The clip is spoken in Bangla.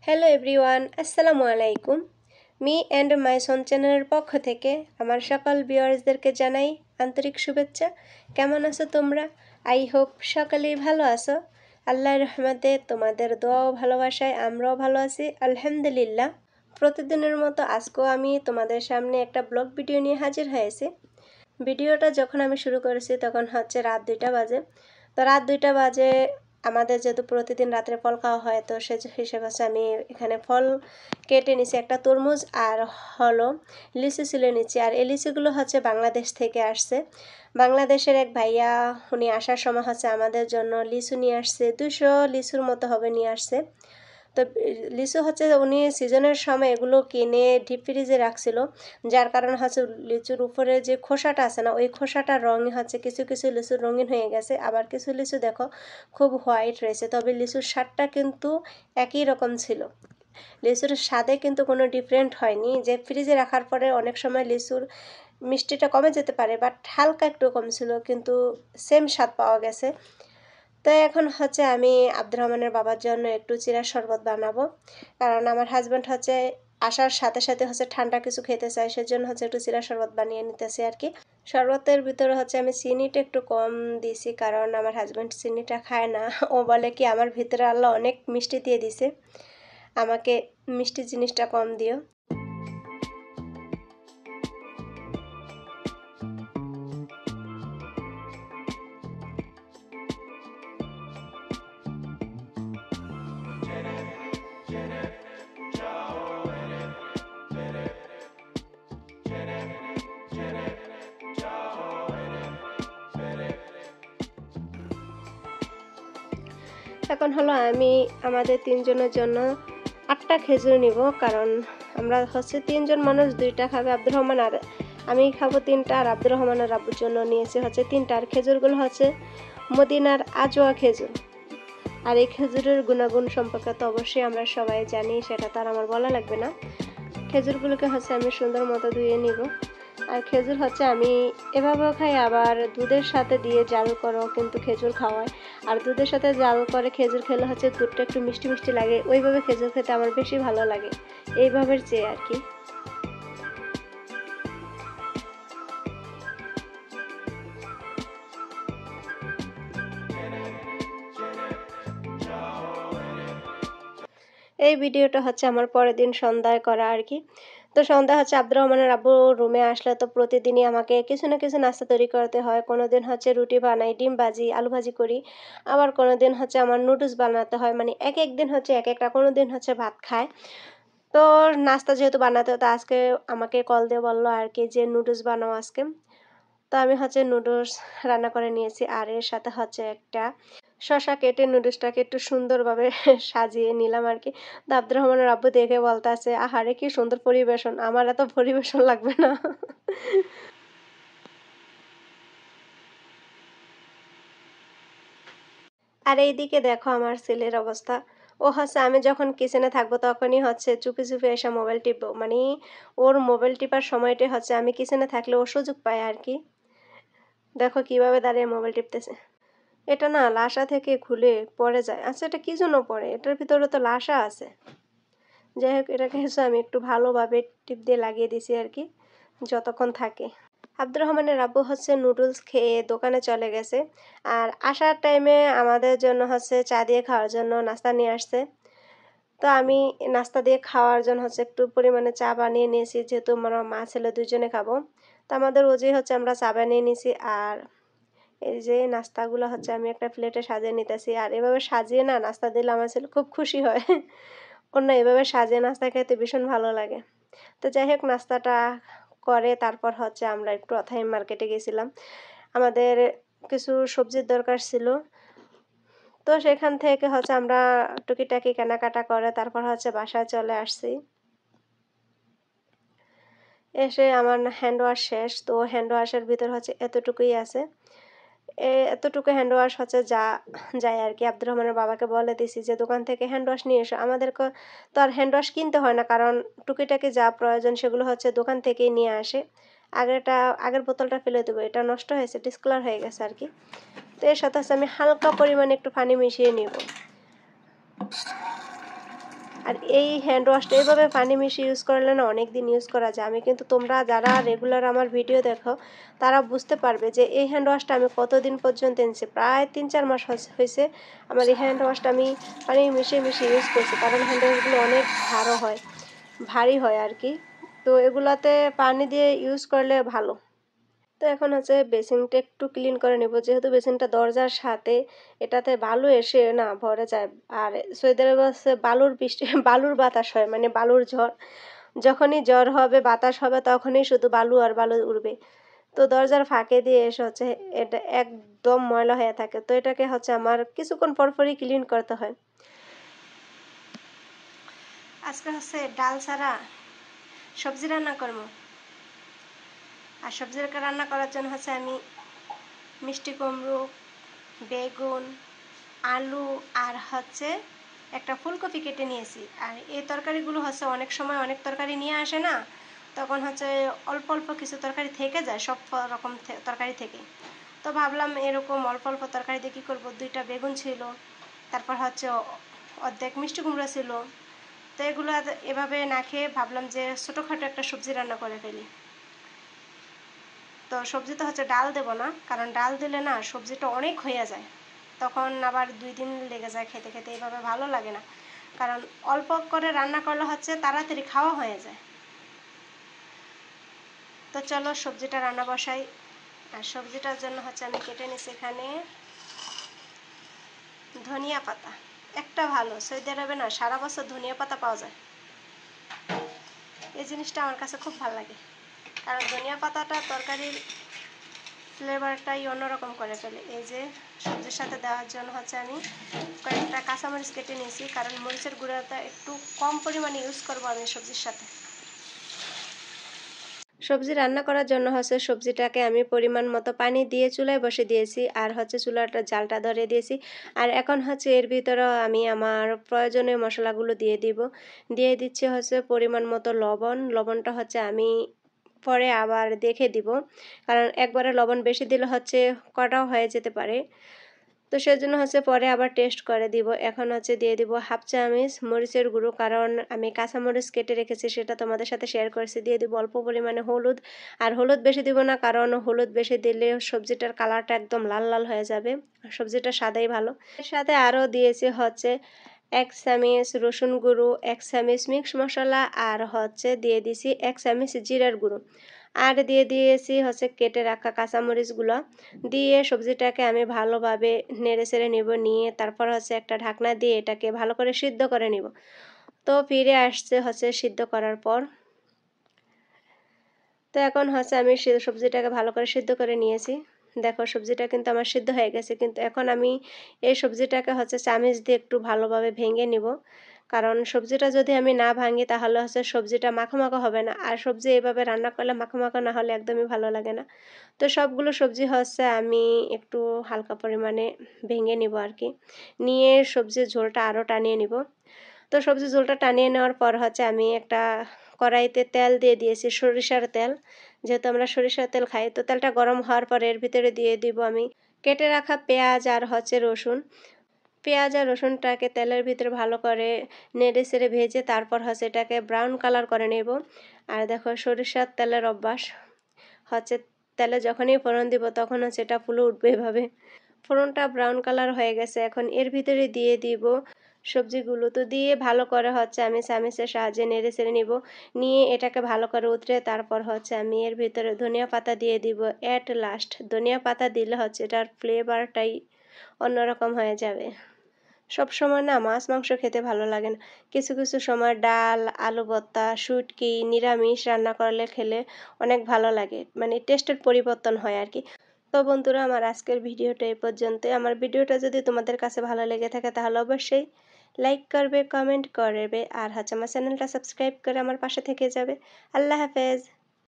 হ্যালো এভরিওয়ান, আসসালামু আলাইকুম। মি অ্যান্ড মাই সন চ্যানেলের পক্ষ থেকে আমার সকল ভিউয়ার্সদেরকে জানাই আন্তরিক শুভেচ্ছা। কেমন আছো তোমরা? আই হোপ সকলেই ভালো আছো। আল্লাহর রহমতে তোমাদের দোয়া ও ভালোবাসায় আমরাও ভালো আছি, আলহামদুলিল্লাহ। প্রতিদিনের মতো আজকেও আমি তোমাদের সামনে একটা ব্লগ ভিডিও নিয়ে হাজির হয়েছি। ভিডিওটা যখন আমি শুরু করেছি তখন হচ্ছে রাত 2টা বাজে। তো রাত 2টা বাজে আমাদের যেহেতু প্রতিদিন রাত্রে ফল খাওয়া হয়, তো সে হিসেবে হচ্ছে আমি এখানে ফল কেটে নিছি। একটা তরমুজ আর হলো লিচু ছিলে নিচ্ছি। আর এই লিচুগুলো হচ্ছে বাংলাদেশ থেকে আসছে। বাংলাদেশের এক ভাইয়া উনি আসার সময় হচ্ছে আমাদের জন্য লিচু নিয়ে আসছে, 200 লিচুর মতো হবে নিয়ে আসছে। তো লিচু হচ্ছে উনি সিজনের সময় এগুলো কিনে ডিপ ফ্রিজে রাখছিল, যার কারণে হচ্ছে লিচুর উপরে যে খোসাটা আছে না, ওই খোসাটার রঙই হচ্ছে কিছু কিছু লিচুর রঙিন হয়ে গেছে, আবার কিছু লিচু দেখো খুব হোয়াইট রয়েছে। তবে লিচুর স্বাদটা কিন্তু একই রকম ছিল। লিচুর স্বাদে কিন্তু কোনো ডিফারেন্ট হয়নি। যে ফ্রিজে রাখার পরে অনেক সময় লিচুর মিষ্টিটা কমে যেতে পারে, বাট হালকা একটু কম ছিল, কিন্তু সেম স্বাদ পাওয়া গেছে। তো এখন হচ্ছে আমি আব্দুর রহমানের বাবার জন্য একটু চিড়ার শরবত বানাবো, কারণ আমার হাজব্যান্ড হচ্ছে আসার সাথে সাথে হচ্ছে ঠান্ডা কিছু খেতে চায়, সেজন্য হচ্ছে একটু চিড়ার শরবত বানিয়ে নিতেছি আর কি। শরবতের ভিতরে হচ্ছে আমি চিনিটা একটু কম দিয়েছি, কারণ আমার হাজব্যান্ড চিনিটা খায় না। ও বলে কি আমার ভিতরে আল্লাহ অনেক মিষ্টি দিয়ে দিছে, আমাকে মিষ্টি জিনিসটা কম দিও। এখন হলো আমি আমাদের 3জনের জন্য 8টা খেজুর নিব, কারণ আমরা হচ্ছে 3জন মানুষ, 2টা খাবে আব্দুর রহমান আর আমি খাবো 3টা, আর আব্দুর রহমান আর আব্বুর জন্য নিয়েছি হচ্ছে 3টা। আর খেজুরগুলো হচ্ছে মদিনার আজোয়া খেজুর। আর এই খেজুরের গুণাগুণ সম্পর্কে তো অবশ্যই আমরা সবাই জানি, সেটা তো আর আমার বলা লাগবে না। খেজুরগুলোকে হচ্ছে আমি সুন্দর মতো ধুয়ে নিব। আর খেজুর হচ্ছে আমি এভাবেও খাই, আবার দুধের সাথে দিয়ে জাল করেও কিন্তু খেজুর খাওয়ায়। আর দুধের সাথে জাল করে খেজুর খেলে হচ্ছে দুধটা একটু মিষ্টি মিষ্টি লাগে, ওইভাবে খেজুর খেতে আমার বেশি ভালো লাগে এইভাবে চেয়ে আর কি। এই ভিডিওটা হচ্ছে আমার পরের দিন সন্ধ্যায় করা আর কি। তো সন্ধ্যা হচ্ছে আব্দুর রহমানের আব্বু রুমে আসলে তো প্রতিদিনই আমাকে কিছু না কিছু নাস্তা তৈরি করতে হয়। কোনো দিন হচ্ছে রুটি বানাই, ডিম ভাজি, আলু ভাজি করি। আবার কোনো দিন হচ্ছে আমার নুডলস বানাতে হয়, মানে এক এক দিন হচ্ছে এক একটা, কোনো দিন হচ্ছে ভাত খায়। তো নাস্তা যেহেতু বানাতে হতো, আজকে আমাকে কল দিয়ে বললো আর কি যে নুডলস বানাও আজকে। তো আমি হচ্ছে নুডলস রান্না করে নিয়েছি, আর এর সাথে হচ্ছে একটা শসা কেটে নুডলসটাকে একটু সুন্দরভাবে সাজিয়ে নিলাম আর কি। তো আব্দুর রহমানের আব্বু দেখে বলতে আছে, আহারে কি সুন্দর পরিবেশন, আমার এত পরিবেশন লাগবে না। আর এইদিকে দেখো আমার ছেলের অবস্থা। ও হচ্ছে আমি যখন কিচেনে থাকবো তখনই হচ্ছে চুপি চুপি এসে মোবাইল টিপবো, মানে ওর মোবাইল টিপার সময়টা হচ্ছে আমি কিচেনে থাকলে ও সুযোগ পায় আর কি। দেখো কিভাবে দাঁড়িয়ে মোবাইল টিপতেছে। এটা না লাসা থেকে খুলে পড়ে যায়। আচ্ছা, এটা কি জন্য পড়ে? এটার ভিতরে তো লাসা আছে। যাই হোক, এটাকে হচ্ছে আমি একটু ভালোভাবে টিপ দিয়ে লাগিয়ে দিছি আর কি, যতক্ষণ থাকে। আব্দুর রহমানের আব্বু হচ্ছে নুডলস খেয়ে দোকানে চলে গেছে, আর আসার টাইমে আমাদের জন্য হচ্ছে চা দিয়ে খাওয়ার জন্য নাস্তা নিয়ে আসছে। তো আমি নাস্তা দিয়ে খাওয়ার জন্য হচ্ছে একটু পরিমাণে চা বানিয়ে নিয়েছি, যেহেতু আমরা মা ছেলে 2জনে খাবো। তো আমাদের ওজেই হচ্ছে আমরা চা বানিয়ে নিয়েছি। আর এই যে নাস্তাগুলো হচ্ছে আমি একটা প্লেটে সাজিয়ে নিতেছি, আর এভাবে সাজিয়ে না নাস্তা দিলে আমার ছেলে খুব খুশি হয়। ওর না এভাবে সাজিয়ে নাস্তা খেতে ভীষণ ভালো লাগে। তো যাই হোক, নাস্তাটা করে তারপর হচ্ছে আমরা একটু অথাই মার্কেটে গেছিলাম, আমাদের কিছু সবজির দরকার ছিল। তো সেখান থেকে হচ্ছে আমরা টুকিটাকি কেনাকাটা করে তারপর হচ্ছে বাসায় চলে আসছি। এসে আমার হ্যান্ড ওয়াশ শেষ, তো হ্যান্ড ওয়াশের ভিতর হচ্ছে এতটুকুই আছে। এতটুকু হ্যান্ড ওয়াশ হচ্ছে যায় আর কি। আব্দুর রহমানের বাবাকে বলে দিছি যে দোকান থেকে হ্যান্ড ওয়াশ নিয়ে এসো, আমাদেরকে তো আর হ্যান্ড ওয়াশ কিনতে হয় না, কারণ টুকিটাকি যা প্রয়োজন সেগুলো হচ্ছে দোকান থেকেই নিয়ে আসে। আগের বোতলটা ফেলে দেবো, এটা নষ্ট হয়েছে, ডিসকালার হয়ে গেছে আর কি। তো এর সাথে হচ্ছে আমি হালকা পরিমাণে একটু পানি মিশিয়ে নিব। আর এই হ্যান্ড ওয়াশটা এইভাবে পানি মিশিয়ে ইউজ করলে না অনেক দিন ইউজ করা যায়। আমি কিন্তু তোমরা যারা রেগুলার আমার ভিডিও দেখো তারা বুঝতে পারবে যে এই হ্যান্ড ওয়াশটা আমি কতদিন পর্যন্ত এনেছি। প্রায় 3-4 মাস হয়েছে আমার এই হ্যান্ড ওয়াশটা আমি পানি মিশিয়ে ইউজ করছি, কারণ হ্যান্ড ওয়াশগুলো অনেক ভারী হয় আর কি। তো এগুলাতে পানি দিয়ে ইউজ করলে ভালো। তো এখন হচ্ছে বেসিনটা একটু ক্লিন করে নেব, যেহেতু বেসিনটা দরজার সাথে, এটাতে বালু এসে না ভরে যায়। আর সৌদি আরবে হচ্ছে বালুর বাতাস হয়, মানে বালুর ঝড়। যখনই ঝড় হবে, বাতাস হবে, তখনই শুধু বালু আর বালু উড়বে। তো দরজার ফাঁকে দিয়ে এসে হচ্ছে এটা একদম ময়লা হয়ে থাকে। তো এটাকে হচ্ছে আমার কিছুক্ষণ পরপরই ক্লিন করতে হয়। আজকে হচ্ছে ডাল ছাড়া সবজি রান্না করবো। আর সবজি রান্না করার জন্য হচ্ছে আমি মিষ্টি কুমড়ো, বেগুন, আলু আর হচ্ছে একটা ফুলকপি কেটে নিয়েছি। আর এই তরকারিগুলো হচ্ছে অনেক সময় অনেক তরকারি নিয়ে আসে না, তখন হচ্ছে অল্প অল্প কিছু তরকারি থেকে যায় সব রকম তরকারি থেকে। তো ভাবলাম এরকম অল্প অল্প তরকারি দিয়ে কী করবো। 2টা বেগুন ছিল, তারপর হচ্ছে অর্ধেক মিষ্টি কুমড়া ছিল। তো এগুলো এভাবে না খেয়ে ভাবলাম যে ছোটোখাটো একটা সবজি রান্না করে ফেলি। তো সবজিতে হচ্ছে ডাল দেবো না, কারণ ডাল দিলে না সবজিটা অনেক হয়ে যায়, তখন আবার 2 দিন লেগে যায় খেতে খেতে, এইভাবে ভালো লাগে না। কারণ অল্প করে রান্না করলে হচ্ছে তাড়াতাড়ি খাওয়া হয়ে যায়। তো চলো সবজিটা রান্না বসাই। আর সবজিটার জন্য হচ্ছে আমি কেটে নিচ্ছি এখানে ধনিয়া পাতা। একটা ভালো, সৌদি আরবে না সারা বছর ধনিয়া পাতা পাওয়া যায়। এই জিনিসটা আমার কাছে খুব ভালো লাগে, কারণ ধনিয়া পাতাটা তরকারির ফ্লেভারটাই অন্যরকম করে ফেলে। এই যে সবজির সাথে দেওয়ার জন্য হচ্ছে আমি কয়েকটা কাঁচামরিচ কেটে নিয়েছি, কারণ মরিচের গুঁড়াটা একটু কম পরিমাণে ইউজ করবো আমি সবজির সাথে। সবজি রান্না করার জন্য হচ্ছে সবজিটাকে আমি পরিমাণ মতো পানি দিয়ে চুলায় বসে দিয়েছি, আর হচ্ছে চুলাটা জালটা ধরে দিয়েছি। আর এখন হচ্ছে এর ভিতরে আমি আমার প্রয়োজনীয় মশলাগুলো দিয়ে দিচ্ছি হচ্ছে পরিমাণ মতো লবণটা হচ্ছে আমি পরে আবার দেখে দিব, কারণ একবারে লবণ বেশি দিলে হচ্ছে কটাও হয়ে যেতে পারে। তো সেজন্য হচ্ছে পরে আবার টেস্ট করে দিব। এখন হচ্ছে দিয়ে দিব 1/2 চামচ মরিচের গুঁড়ো, কারণ আমি কাঁচামরিচ কেটে রেখেছি সেটা তোমাদের সাথে শেয়ার করেছি। দিয়ে দিব অল্প পরিমাণে হলুদ, আর হলুদ বেশি দিব না, কারণ হলুদ বেশি দিলে সবজিটার কালারটা একদম লাল লাল হয়ে যাবে, সবজিটা সাদাই ভালো। এর সাথে আরও দিয়েছি হচ্ছে 1 চামচ রসুন গুঁড়ো, 1 চামচ মিক্স মশলা, আর হচ্ছে দিয়ে দিছি 1 চামচ জিরার গুঁড়ো, আর দিয়ে দিয়েছি হচ্ছে কেটে রাখা কাঁচামরিচগুলো। দিয়ে সবজিটাকে আমি ভালোভাবে নেড়ে চেড়ে নিব, নিয়ে তারপর হচ্ছে একটা ঢাকনা দিয়ে এটাকে ভালো করে সিদ্ধ করে নিব। তো ফিরে আসছে হচ্ছে সিদ্ধ করার পর। তো এখন হচ্ছে আমি সবজিটাকে ভালো করে সিদ্ধ করে নিয়েছি। দেখো সবজিটা কিন্তু আমার সিদ্ধ হয়ে গেছে, কিন্তু এখন আমি এই সবজিটাকে হচ্ছে চামচ দিয়ে একটু ভালোভাবে ভেঙে নিব, কারণ সবজিটা যদি আমি না ভাঙি তাহলে হচ্ছে সবজিটা মাখো মাখো হবে না, আর সবজি এইভাবে রান্না করলে মাখো মাখো না হলে একদমই ভালো লাগে না। তো সবগুলো সবজি হচ্ছে আমি একটু হালকা পরিমাণে ভেঙে নিব আর কি, নিয়ে সবজির ঝোলটা আরও টানিয়ে নিব। তো সবজির ঝোলটা টানিয়ে নেওয়ার পর হচ্ছে আমি একটা কড়াইতে তেল দিয়ে দিয়েছি, সরিষার তেল, যেহেতু আমরা সরিষার তেল খাই। তো তেলটা গরম হওয়ার পর এর ভিতরে দিয়ে দিব আমি কেটে রাখা পেঁয়াজ আর হচ্ছে রসুন। পেঁয়াজ আর রসুনটাকে তেলের ভিতরে ভালো করে নেড়ে চেড়ে ভেজে তারপর হচ্ছে এটাকে ব্রাউন কালার করে নেব। আর দেখো সরিষার তেলের অভ্যাস হচ্ছে, তেলে যখনই ফোড়ন দিব তখন হচ্ছে এটা ফুলে উঠবে এভাবে। ফোড়নটা ব্রাউন কালার হয়ে গেছে, এখন এর ভিতরে দিয়ে দিব সবজিগুলো। তো দিয়ে ভালো করে হচ্ছে আমি চামচের সাহায্যে নেড়ে চেড়ে নিব, নিয়ে এটাকে ভালো করে উতরে তারপর হচ্ছে আমি এর ভিতরে ধনিয়া পাতা দিয়ে দিব। অ্যাট লাস্ট ধনিয়া পাতা দিলে হচ্ছে এটার ফ্লেভারটাই অন্যরকম হয়ে যাবে। সব সময় না মাছ মাংস খেতে ভালো লাগে না, কিছু কিছু সময় ডাল, আলু ভর্তা, শুটকি, নিরামিষ রান্না করলে খেলে অনেক ভালো লাগে, মানে টেস্টের পরিবর্তন হয় আর কি। তো বন্ধুরা আমার আজকের ভিডিওটা এই পর্যন্তই। আমার ভিডিওটা যদি তোমাদের কাছে ভালো লেগে থাকে তাহলে অবশ্যই লাইক করবে, কমেন্ট করবে, আর হচ্ছে আমার চ্যানেলটা সাবস্ক্রাইব করে আমার পাশে থেকে যাবে। আল্লাহ হাফেজ।